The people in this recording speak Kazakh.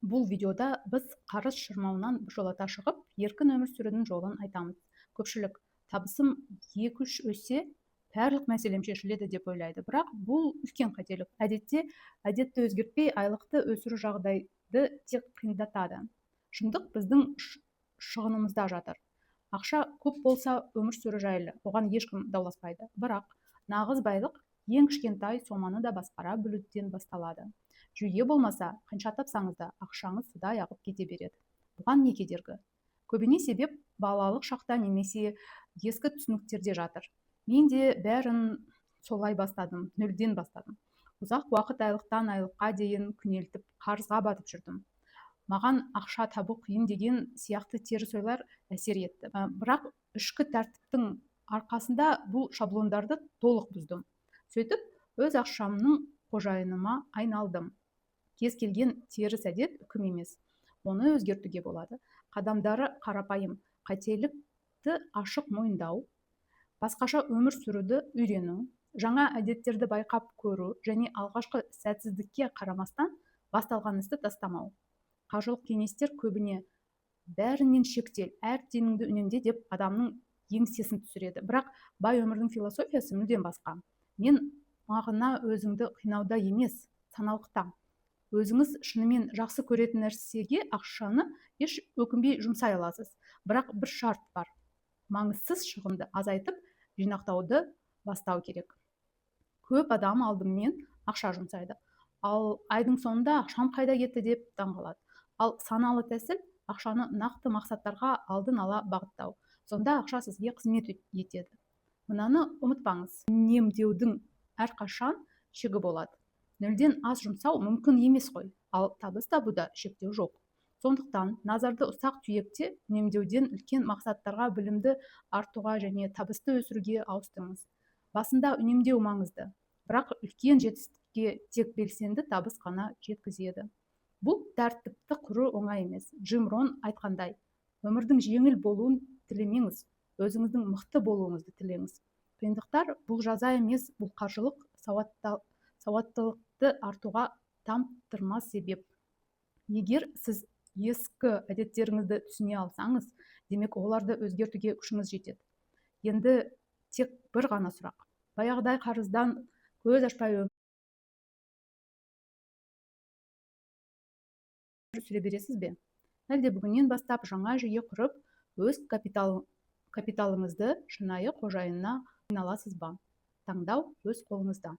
Бұл видеода біз қарыз шырмауынан біржолата шығып, еркін өмір сүрудің жолын айтамыз. Көпшілік табысым 2-3 өссе, барлық мәселем шешіледі деп ойлайды. Бірақ бұл үлкен қателік. Әдетті өзгертпей, айлықты өсіру жағдайды тек қиындатады. Шындық біздің шығынымызда жатыр. Ақша көп болса өмір сүру жайлы, оған ешкім дауласпайды. Бірақ нағыз байлық ең кішкентай соманы да басқара білуден басталады. Жүйе болмаса, қанша тапсаңыз да ақшаңыз судай ағып кете береді. Бұған не кедергі? Көбіне себеп балалық шақта немесе ескі түсініктерде жатыр. Мен де бәрін солай бастадым, нөлден бастадым. Ұзақ уақыт айлықтан айлыққа дейін күнелтіп, қарызға батып жүрдім. Маған ақша табу қиын деген сияқты теріс ойлар әсер етті. Бірақ ішкі тәртіптің арқасында бұл шаблондарды толық бұздым. Сөйтіп, өз ақшамның қожайыныма айналдым. Кез келген теріс әдет үкім емес. Оны өзгертуге болады. Қадамдары қарапайым: қателікті ашық мойындау, басқаша өмір сүруді үйрену, жаңа әдеттерді байқап көру және алғашқы сәтсіздікке қарамастан басталған істі тастамау. Қажылық кеңестер көбіне бәрінен шектел, әр тиыныңды үнемде деп адамның еңсесін түсіреді. Бірақ бай өмірдің философиясы мүлдем басқа. Мен мағына өзіңді қинауда емес, саналықта. Өзіңіз шынымен жақсы көретін нәрсеге ақшаны еш өкінбей жұмсай аласыз. Бірақ бір шарт бар: маңызсыз шығынды азайтып, жинақтауды бастау керек. Көп адам алдымен ақша жұмсайды, ал айдың соңында ақшам қайда кетті деп таңғалады. Ал саналы тәсіл ақшаны нақты мақсаттарға алдын ала бағыттау. Сонда ақша сізге қызмет етеді. Мынаны ұмытпаңыз: үнемдеудің әрқашан шегі болады. Нөлден аз жұмсау мүмкін емес қой, ал табыс табуда шектеу жоқ. Сондықтан назарды ұсақ түйекте үнемдеуден үлкен мақсаттарға, білімді артуға және табысты өсіруге ауыстырыңыз. Басында үнемдеу маңызды, бірақ үлкен жетістікке тек белсенді табыс қана жеткізеді. Бұл тәртіпті құру оңай емес. Джим Рон айтқандай, өмірдің жеңіл болуын тілемеңіз, өзіңіздің мықты болуыңызды тілеңіз. Қиындықтар бұл жаза емес, бұл қаржылық сауаттылықты артуға таптырмас себеп. Егер сіз ескі әдеттеріңізді түсіне алсаңыз, демек оларды өзгертуге күшіңіз жетеді. Енді тек бір ғана сұрақ: баяғыдай қарыздан көз ашпай өмір сүре бересіз бе? Әлде бүгіннен бастап жаңа жүйе құрып, өз капиталыңызды шынайы қожайынына айналасыз ба? Таңдау өз қолыңызда.